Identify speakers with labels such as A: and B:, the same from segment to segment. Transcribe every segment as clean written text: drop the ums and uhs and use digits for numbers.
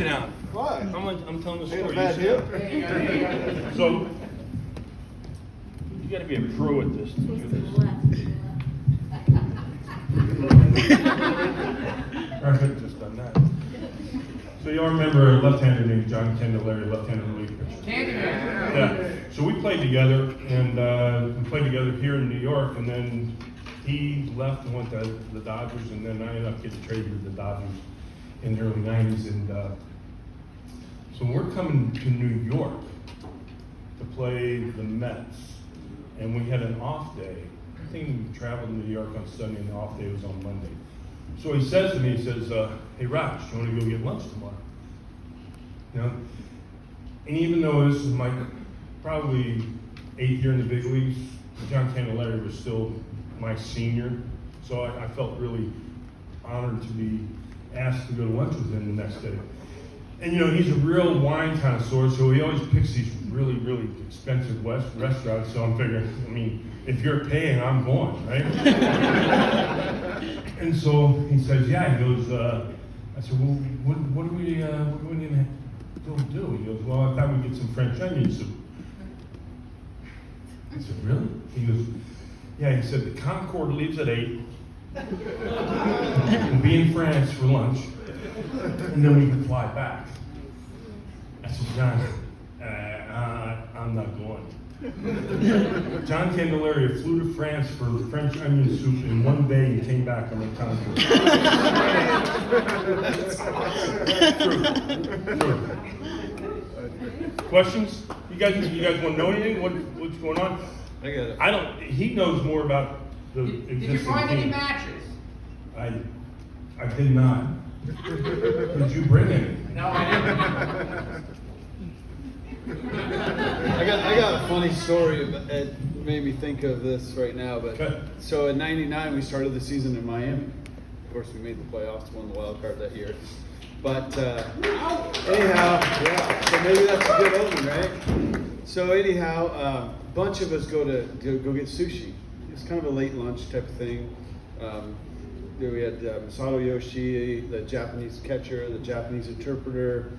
A: Now,
B: Why?
A: I'm telling the
B: Ain't a
A: story.
B: bad
A: You
B: deal.
A: sit down. So, you got to be a pro at this to do this. I could have just done that. So y'all remember a left-hander named John Candelaria, left-handed relief pitcher? Yeah. So we played together, and we played together here in New York, and then he left and went to the Dodgers, and then I ended up getting traded to the Dodgers in the early 90s, and so we're coming to New York to play the Mets, and we had an off day. I think we traveled to New York on Sunday, and the off day was on Monday. So he says to me, he says, hey Raj, you want to go get lunch tomorrow? You know? And even though this is my probably 8th year in the big leagues, John Candelaria was still my senior, so I felt really honored to be asked to go to lunch with him the next day. And you know, he's a real wine connoisseur, so he always picks these really, really expensive restaurants, so I'm figuring, I mean, if you're paying, I'm going, right? And so he says, yeah, he goes, I said, well, what are we gonna go do? He goes, well, I thought we'd get some French onion soup. I said, really? He goes, yeah, he said, the Concorde leaves at 8. We'll be in France for lunch, and then we can fly back. I said, John, I'm not going. John Candelaria flew to France for French onion soup in one day and came back on the Concorde. True. Questions? You guys want to know anything? What's going on?
B: I got it.
A: I don't. He knows more about the existing
C: Did you find any
A: team.
C: matches?
A: I did not. Did you bring any?
C: No, I
B: I got a funny story. It made me think of this right now. But
A: Okay.
B: so in '99 we started the season in Miami. Of course, we made the playoffs, won the wild card that year. But anyhow, yeah. So maybe that's a good omen, right? So anyhow, a bunch of us go get sushi. It's kind of a late lunch type of thing. We had Masato Yoshi, the Japanese catcher, the Japanese interpreter.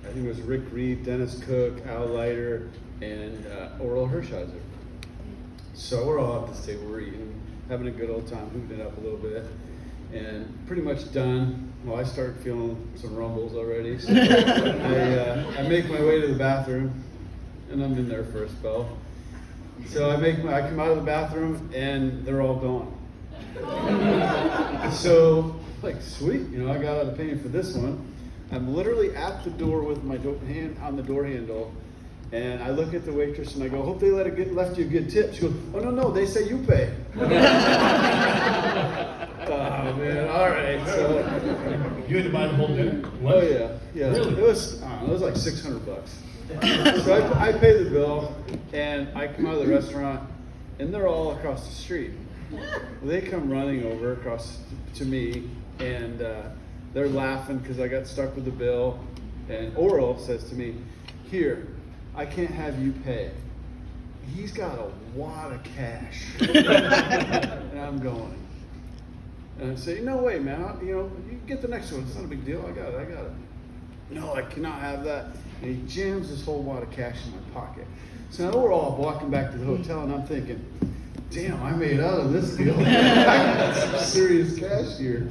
B: I think it was Rick Reed, Dennis Cook, Al Leiter, and Oral Hershiser. So we're all at this table, we're eating, having a good old time, moving it up a little bit, and pretty much done. Well, I start feeling some rumbles already, so I make my way to the bathroom, and I'm in there for a spell. So I come out of the bathroom, and they're all gone. So, like, sweet, you know, I got out of paying for this one. I'm literally at the door with my hand on the door handle, and I look at the waitress and I go, "Hope they left you a good tip." She goes, "Oh no, they say you pay." Oh man, all right. So,
A: You had to buy the whole dinner?
B: oh yeah.
A: Really?
B: It was like $600. So I pay the bill, and I come out of the restaurant, and they're all across the street. Well, they come running over across to me, and they're laughing because I got stuck with the bill. And Oral says to me, "Here, I can't have you pay. He's got a wad of cash." And I'm going. And I say, "No way, man. You get the next one. It's not a big deal. I got it. No, I cannot have that." And he jams this whole wad of cash in my pocket. So now we're all walking back to the hotel, and I'm thinking, damn, I made out of this deal. I got some serious cash here.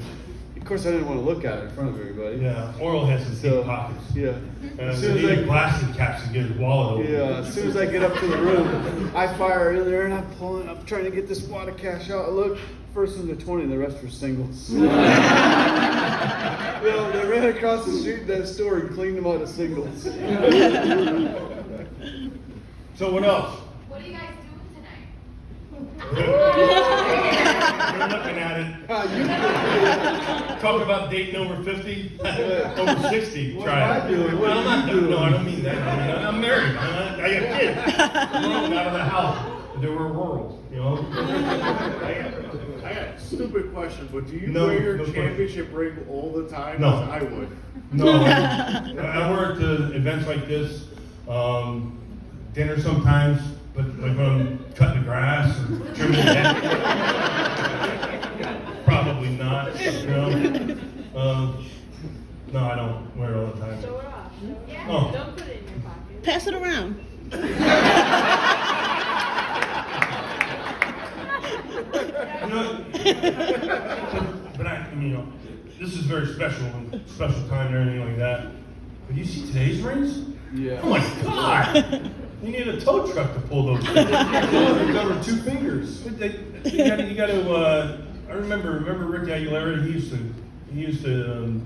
B: Of course, I didn't want to look at it in front of everybody.
A: Yeah, Oral has some deep pockets.
B: Yeah.
A: As soon as he plastic caps to get his wallet open.
B: Yeah, as soon as I get up to the room, I fire in there and I'm trying to get this wad of cash out. I look, first one's a 20, the rest were singles. They ran across the street to that store and cleaned them out of singles.
A: So what else?
D: What are you guys doing tonight?
A: We're looking at it. Talk about dating over 50, over 60.
B: What
A: Try
B: am
A: it.
B: I doing? What
A: Well,
B: are
A: I'm
B: you
A: not.
B: doing?
A: No, I don't mean that. I mean, I'm married. I got kids. I'm running out of the house. They were rural, you know.
E: I got a stupid question, but do you
A: No,
E: wear your
A: no
E: championship ring all the time?
A: No.
E: 'Cause I would.
A: No, I work at events like this, dinner sometimes, but like when I'm cutting the grass or trimming the hedge, probably not. You know? No, I don't wear it all the time.
C: Show it off. Show it
D: Yeah.
C: off.
A: Oh.
C: Don't put it in your pocket.
F: Pass it around.
A: You know, but this is very special and special time and everything like that. But you see today's rings?
B: Yeah.
A: Oh my God! You need a tow truck to pull those things.
B: They're done with 2 fingers.
A: But you got to. I remember Rick Aguilera. He used to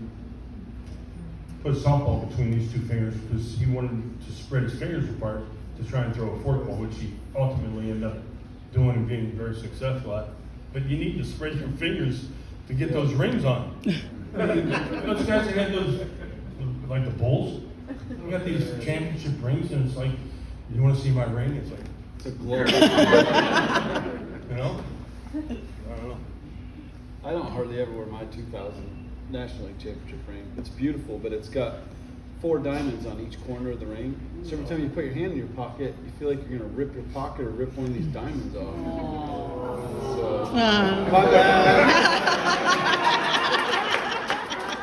A: put a softball between these 2 fingers because he wanted to spread his fingers apart to try and throw a fork ball, which he ultimately ended up doing and being very successful at. But you need to spread your fingers to get those rings on. Those guys that had those, like the Bulls, they got these championship rings, and it's like, you want to see my ring? It's like,
B: It's a glory.
A: you know? I don't know.
B: I don't hardly ever wear my 2000 National League Championship ring. It's beautiful, but it's got 4 diamonds on each corner of the ring. So every time you put your hand in your pocket, you feel like you're going to rip your pocket or rip one of these diamonds off. So, my bad.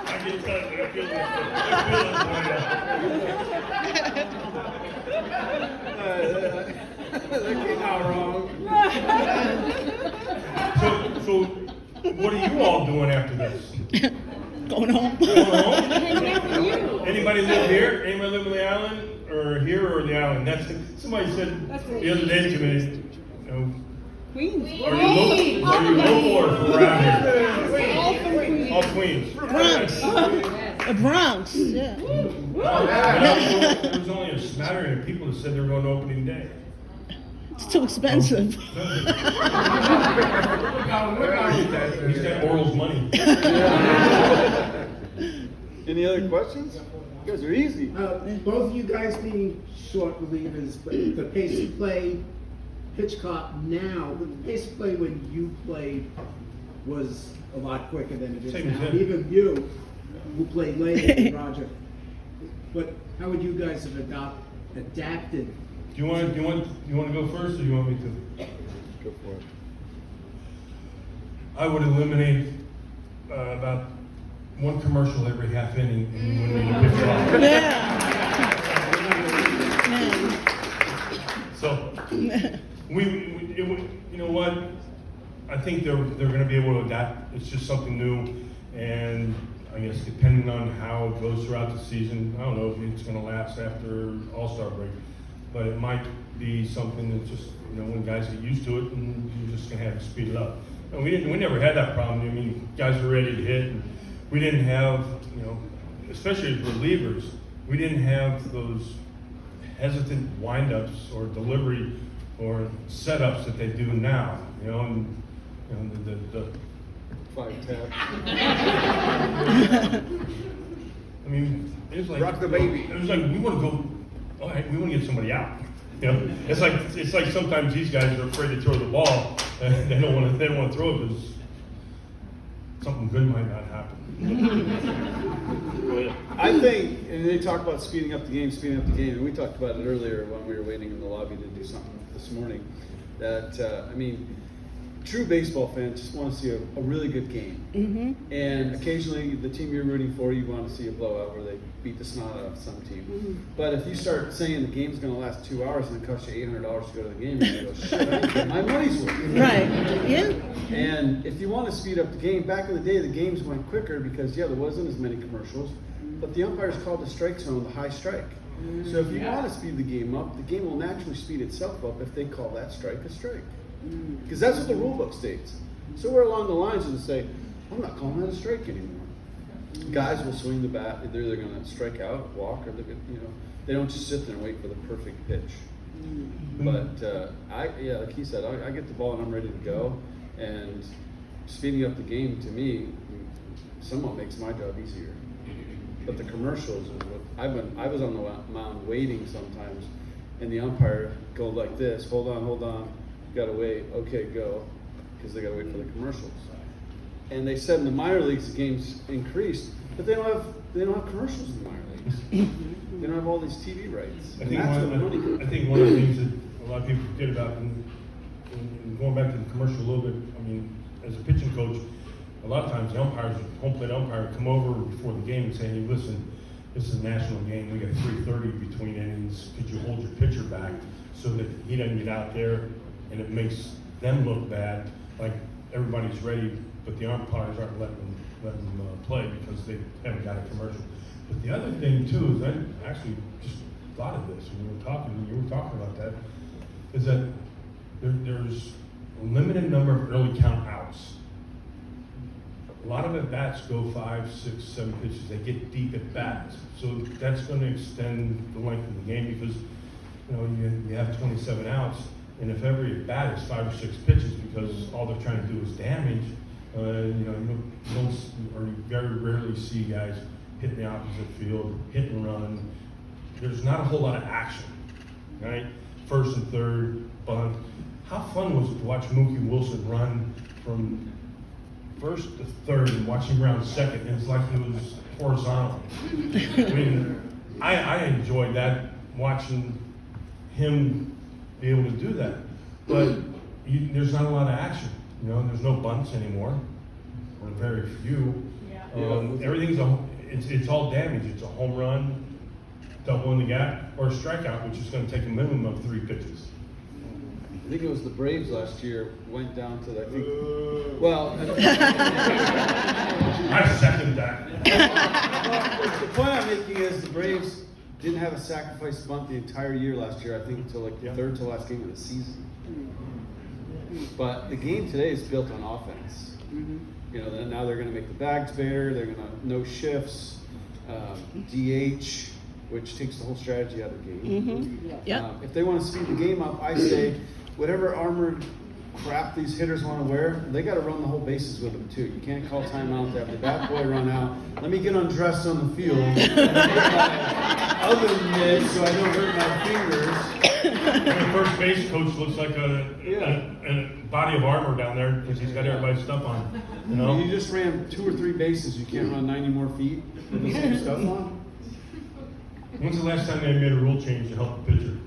A: I get touched, I feel
B: That came out wrong.
A: So what are you all doing after this?
F: Going home.
A: Going home? Anybody live here? Anybody live in the island, or here, or the island? That's somebody said the other day to me. You know,
F: Queens.
A: are you local or from around here?
F: All from Queens.
A: All Queens.
F: Bronx. The Bronx. Yeah.
A: There was only a smattering of people that said they were going to opening day.
F: It's too expensive.
A: He's got Oral's money.
B: Any other questions? You guys are easy.
G: Both of you guys being short relievers, but the pace of play, pitch clock now, the pace of play when you played was a lot quicker than it is
A: Same as
G: now.
A: him.
G: Even you, who played later than Roger. But how would you guys have adapted?
A: Do you want to go first, or do you want me to?
B: Go for it.
A: I would eliminate about 1 commercial every half inning, and you wouldn't need a pitch clock.
F: Yeah.
A: So you know what? I think they're going to be able to adapt. It's just something new, and I guess depending on how it goes throughout the season, I don't know if it's going to last after All-Star break, but it might be something that's just, when guys get used to it, and you're just going to have to speed it up. And we never had that problem. I mean, guys were ready to hit, and we didn't have, especially as relievers, we didn't have those hesitant windups or delivery or setups that they do now. The
B: 5 taps.
A: I mean, it was like
E: Rock the baby.
A: It was like we want to go. All right, we want to get somebody out. It's like sometimes these guys are afraid to throw the ball. They don't want to throw it because something good might not happen.
B: I think, and they talk about speeding up the game, and we talked about it earlier when we were waiting in the lobby to do something this morning, that, true baseball fans just want to see a really good game.
F: Mm-hmm.
B: And occasionally, the team you're rooting for, you want to see a blowout where they beat the snot out of some team.
F: Mm-hmm.
B: But if you start saying the game's going to last 2 hours and it costs you $800 to go to the game, you're going to go, shit, I didn't get my money's worth.
F: Right. Yeah.
B: And if you want to speed up the game, back in the day, the games went quicker because, there wasn't as many commercials, but the umpires called the strike zone the high strike. So if you want to speed the game up, the game will naturally speed itself up if they call that strike a strike. Because that's what the rule book states. So we're along the lines and say, I'm not calling that a strike anymore. Guys will swing the bat, they're either going to strike out, walk, or they don't just sit there and wait for the perfect pitch. But like he said, I get the ball and I'm ready to go. And speeding up the game to me somewhat makes my job easier. But the commercials is what I was on the mound waiting sometimes, and the umpire go like this, hold on, gotta wait, okay, go, because they gotta wait for the commercials. And they said in the minor leagues the games increased, but they don't have commercials in the minor leagues. They don't have all these TV rights.
A: I think one of the things that a lot of people forget about, and going back to the commercial a little bit, I mean, as a pitching coach, a lot of times the umpires, home plate umpire, come over before the game and say, hey, listen, this is a national game. We got 3:30 between innings. Could you hold your pitcher back so that he doesn't get out there and it makes them look bad, like everybody's ready, but the umpires aren't letting them play because they haven't got a commercial. But the other thing too is I actually just thought of this when you were talking about that, is that there's a limited number of early count outs. A lot of at bats go 5, 6, 7 pitches. They get deep at bats, so that's going to extend the length of the game because you have 27 outs, and if every at bat is 5 or 6 pitches because all they're trying to do is damage, you don't or you very rarely see guys hit the opposite field, hit and run. There's not a whole lot of action, right? First and third, bunt. How fun was it to watch Mookie Wilson run from first to third and watch him round second? It's like it was horizontal. I mean, I enjoyed that, watching him be able to do that. But there's not a lot of action. There's no bunts anymore, or very few. Everything's it's all damage. It's a home run, double in the gap, or a strikeout, which is going to take a minimum of 3 pitches.
B: I think it was the Braves last year went down to
A: I second that.
B: the point I'm making is the Braves didn't have a sacrifice bunt the entire year last year. I think until like the third to last game of the season. But the game today is built on offense. Now they're going to make the bags bigger. They're going to no shifts, DH, which takes the whole strategy out of the game. If they want to speed the game up, I say whatever armored crap these hitters want to wear, they got to run the whole bases with them too. You can't call timeout to have the bat boy run out. Let me get undressed on the field and put my oven mitt so I don't hurt my fingers.
A: The first base coach looks like a body of armor down there because he's got everybody's stuff on.
B: You just ran 2 or 3 bases. You can't run 90 more feet with the same stuff on.
A: When's the last time they made a rule change to help the pitcher?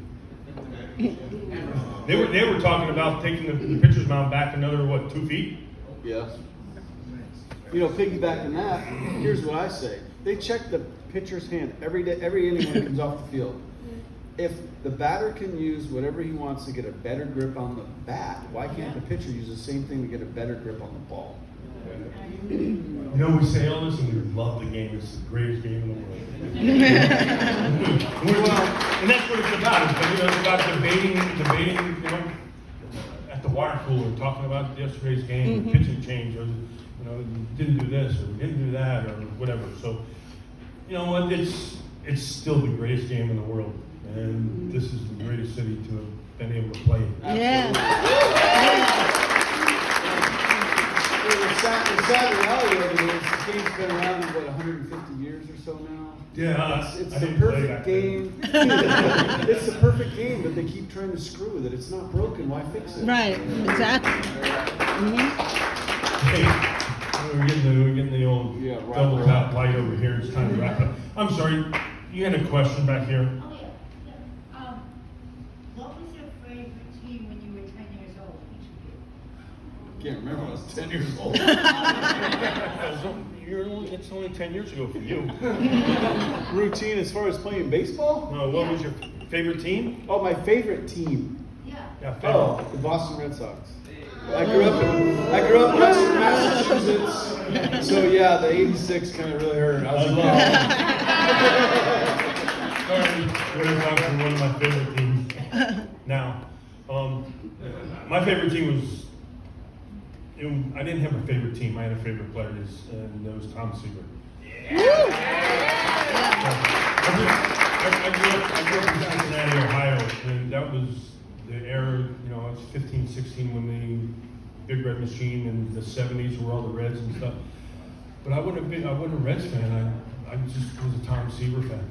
A: They were talking about taking the pitcher's mound back another 2 feet?
B: Yeah. Piggybacking that, here's what I say. They check the pitcher's hand every day, every inning when he comes off the field. If the batter can use whatever he wants to get a better grip on the bat, why can't the pitcher use the same thing to get a better grip on the ball?
A: We say all this and we love the game. It's the greatest game in the world. And that's what it's about. It's about debating, at the water cooler, talking about yesterday's game, pitching change, or didn't do this or we didn't do that or whatever. So, it's still the greatest game in the world, and this is the greatest city to have been able to play in.
B: The sad reality of it is the game's been around in 150 years or so now.
A: Yeah,
B: it's
A: I
B: the
A: didn't play
B: perfect
A: back
B: game. It's the perfect game, but they keep trying to screw with it. It's not broken. Why fix it?
F: Right, exactly.
A: Hey, we're getting the old double top light over here. It's time to wrap up. I'm sorry, you had a question back here.
C: Oh, yeah. What was your favorite team when you were 10 years old, each of you?
B: Can't remember when I was 10 years old.
A: It's only 10 years ago for you.
B: Routine as far as playing baseball?
A: No, what was your favorite team?
B: Oh, my favorite team.
A: Yeah,
B: Oh, the Boston Red Sox. I grew up in Western Massachusetts, so yeah, the '86 kind of really hurt. I was a
A: Sorry, Red Sox are one of my favorite teams. Now, my favorite team was. I didn't have a favorite team. I had a favorite player, and it was Tom Seaver. I grew up in Cincinnati, Ohio, and that was the era. I was 15, 16 when the Big Red Machine in the 70s were all the Reds and stuff. But I wasn't a Reds fan. I just was a Tom Seaver fan.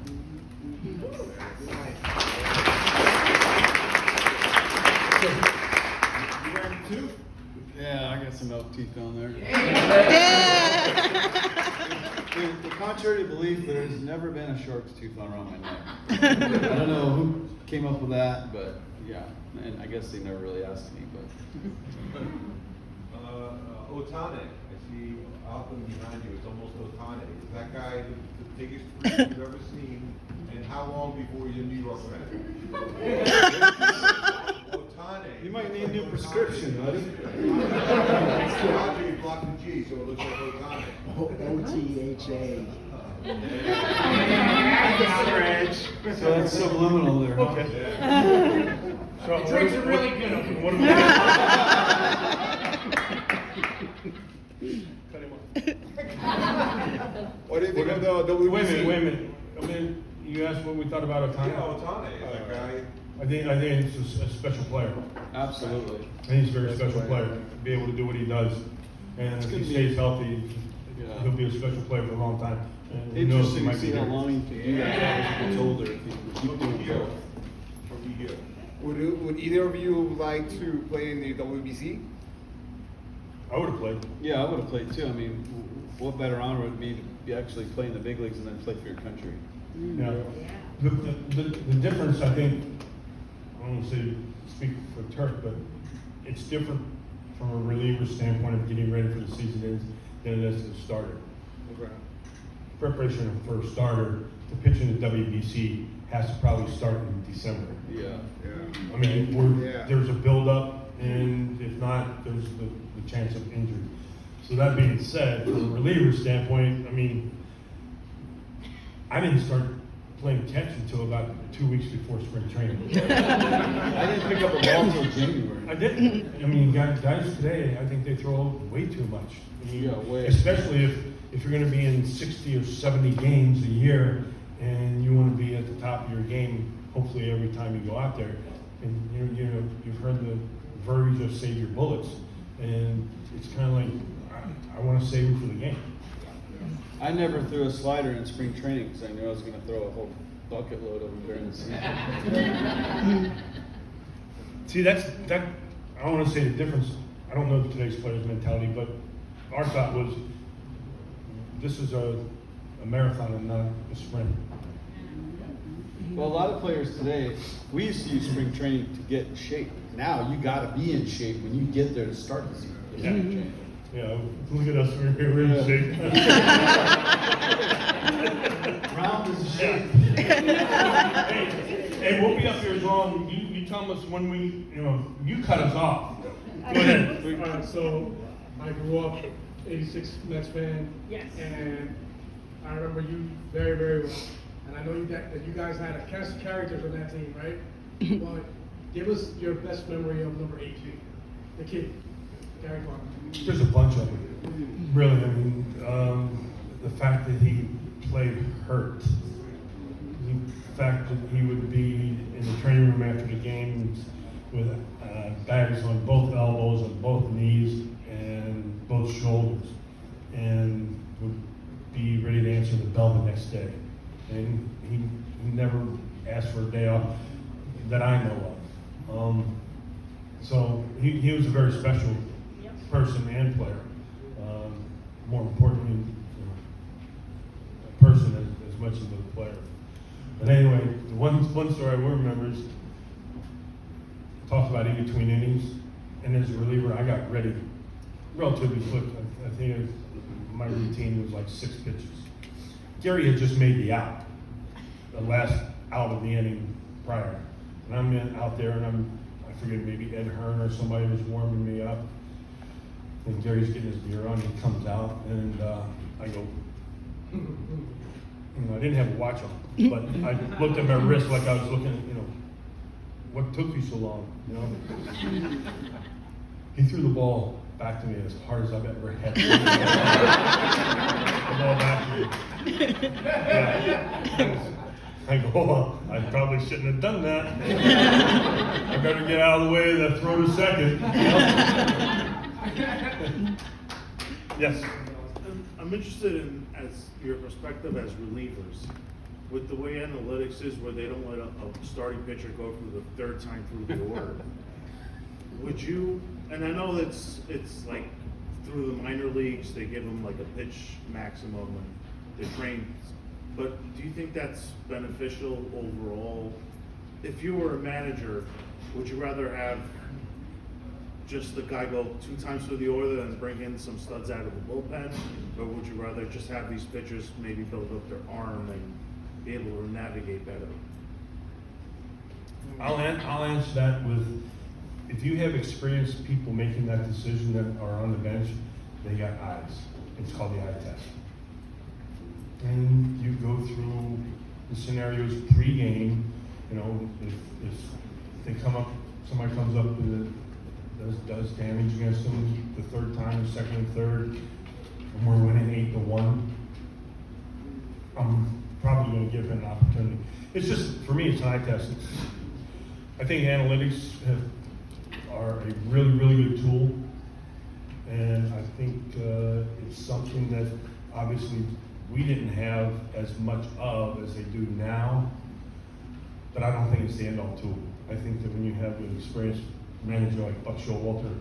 B: You wearing 2? Yeah, I got some elk teeth down there. The contrary to belief, there's never been a shark's tooth on around my neck. I don't know who came up with that, but yeah, and I guess they never really asked me. But
H: Otani, I see out them behind you, it's almost Otani. Is that guy the biggest freak you've ever seen? And how long before he's a New York Met? Otani.
B: You might need a new prescription, buddy.
H: Otani blocked the G, so it looks like Otani.
G: OTHA.
B: So that's subliminal there.
A: Okay. So
E: The drinks are really good.
A: What do we do? Cut him off.
H: What do you think of the WBC?
A: Wait a minute. I mean, you asked what we thought about Otani.
H: Yeah, Otani, that guy.
A: I think he's a special player.
B: Absolutely.
A: I think he's a very special player. To be able to do what he does, and if he stays healthy, he'll be a special player for a long time. And who knows, he
B: Interesting to
A: might be
B: see how
A: there.
B: long he can do that as he gets older. If he can keep doing both.
I: Would either of you like to play in the WBC?
A: I would have played.
B: Yeah, I would have played too. I mean, what better honor would it be to be actually play in the big leagues and then play for your country?
A: Yeah. The difference, I think, I don't want to say speak for Turk, but it's different from a reliever standpoint of getting ready for the season than it is as a starter.
I: Okay.
A: Preparation for a starter to pitch in the WBC has to probably start in December.
B: Yeah.
A: I mean,
I: Yeah.
A: there's a build-up, and if not, there's the chance of injury. So that being said, from a reliever standpoint, I mean, I didn't start playing catch until about 2 weeks before spring training.
B: I didn't pick up a ball until January.
A: I didn't. I mean, guys today, I think they throw way too much. I mean,
B: Yeah, way.
A: especially if you're going to be in 60 or 70 games a year, and you want to be at the top of your game, hopefully every time you go out there. And you've heard the verbiage of save your bullets, and it's kind of like I want to save them for the game.
B: I never threw a slider in spring training because I knew I was going to throw a whole bucket load of them during the season.
A: See, that. I don't want to say the difference. I don't know today's players' mentality, but our thought was this is a marathon and not a sprint.
B: Well, a lot of players today, we used to use spring training to get in shape. Now you got to be in shape when you get there to start the season.
A: Yeah, look at us. We're in shape.
B: Round is shape.
A: Hey, we'll be up here as long. You tell us when you cut us off. Go ahead.
E: So I grew up 86 Mets fan.
F: Yes.
E: And I remember you very, very well. And I know that you guys had a cast of characters on that team, right? But give us your best memory of number 18, the kid, Gary Clark.
A: There's a bunch of them. Really, I mean, the fact that he played hurt, the fact that he would be in the training room after the game with bags on both elbows, on both knees, and both shoulders, and would be ready to answer the bell the next day. And he never asked for a day off that I know of. So he was a very special person and player. More importantly, a person as much as a player. But anyway, the one story I will remember is talked about in between innings, and as a reliever, I got ready relatively quick. I think my routine was like 6 pitches. Gary had just made the out, the last out of the inning prior, and I'm out there, and I forget, maybe Ed Hearn or somebody was warming me up. And Gary's getting his beer on, he comes out, and I go, I didn't have a watch on, but I looked at my wrist like I was looking, what took you so long, He threw the ball back to me as hard as I've ever had. The ball back to me. Yeah. I go, I probably shouldn't have done that. I better get out of the way of that throw to second. Yes.
E: I'm interested in as your perspective as relievers, with the way analytics is, where they don't let a starting pitcher go through the third time through the order. Would you? And I know it's like through the minor leagues they give them like a pitch maximum and they train. But do you think that's beneficial overall? If you were a manager, would you rather have just the guy go 2 times through the order and bring in some studs out of the bullpen? Or would you rather just have these pitchers maybe build up their arm and be able to navigate better?
A: I'll answer that with, if you have experienced people making that decision that are on the bench, they got eyes. It's called the eye test. And you go through the scenarios pre-game, you know, if they come up, somebody comes up with does damage against them the third time, second and third, and we're winning 8-1, I'm probably going to give him an opportunity. It's just, for me, it's an eye test. I think analytics are a really, really good tool, and I think it's something that obviously we didn't have as much of as they do now, but I don't think it's the end-all tool. I think that when you have an experienced manager like Buck Showalter,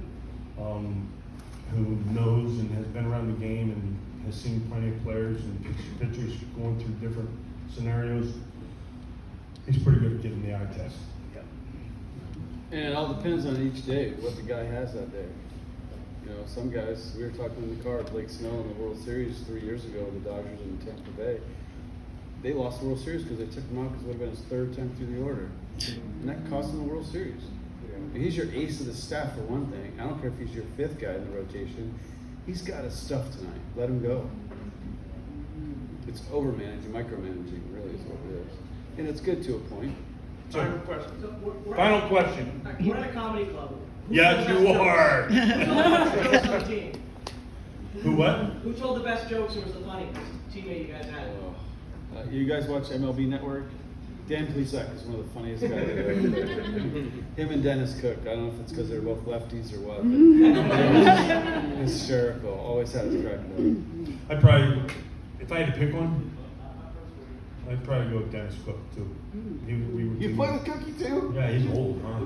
A: who knows and has been around the game and has seen plenty of players and pitchers going through different scenarios, he's pretty good at getting the eye test.
B: And it all depends on each day, what the guy has that day. You know, some guys, we were talking in the car, Blake Snell in the World Series 3 years ago, the Dodgers in Tampa Bay. They lost the World Series because they took him out because it would have been his 3rd time through the order. And that cost him the World Series. And he's your ace of the staff for one thing. I don't care if he's your 5th guy in the rotation. He's got his stuff tonight. Let him go. It's over-managing, micromanaging, really is what it is. And it's good to a point.
A: Final
J: question.
A: Final question.
J: We're at a comedy club.
A: Yes, you are.
J: Who told the best jokes on the team?
A: Who what?
J: Who told the best jokes or was the funniest teammate you guys had?
B: You guys watch MLB Network? Dan Plesac is one of the funniest guys I've ever heard. Him and Dennis Cook. I don't know if it's because they're both lefties or what, but hysterical. Always had us cracking up.
A: I'd probably, if I had to pick one, I'd probably go with Dennis Cook too.
I: You play with Cookie too?
A: Yeah, he's old, huh?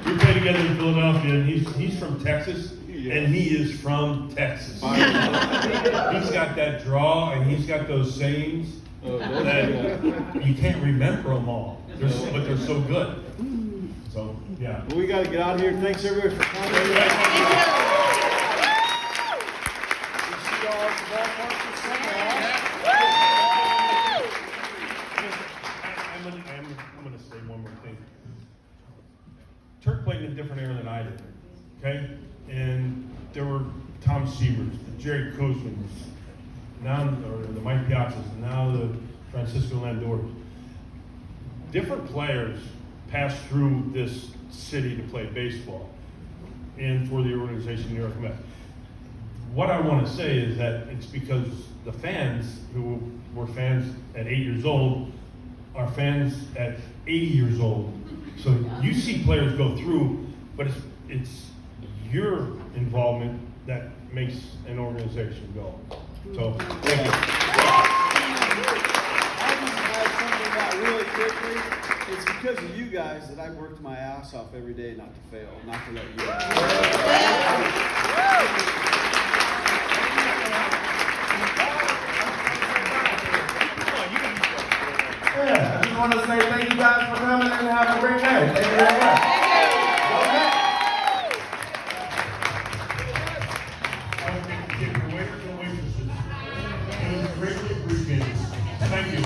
A: we played together in Philadelphia, and he's from Texas, and he is from Texas. He's got that draw, and he's got those sayings that you can't remember them all, but they're so good. So, yeah.
B: Well, we got to get out of here. Thanks everybody for coming. We'll see y'all at the ballpark this summer.
A: I'm going to say one more thing. Turk played in a different era than I did, okay? And there were Tom Sievers, the Jerry Kozmans, now or the Mike Piazzas, now the Francisco Lindors. Different players passed through this city to play baseball and for the organization New York Mets. What I want to say is that it's because the fans who were fans at 8 years old are fans at 80 years old. So you see players go through, but it's your involvement that makes an organization go. So, thank you.
B: I'll just add something about really quickly. It's because of you guys that I worked my ass off every day not to fail, not to let you down.
I: Yeah, I just want to say thank you guys for coming and have a great day. Thank you very much.
A: Waiters and waitresses, it was greatly appreciated. Thank you.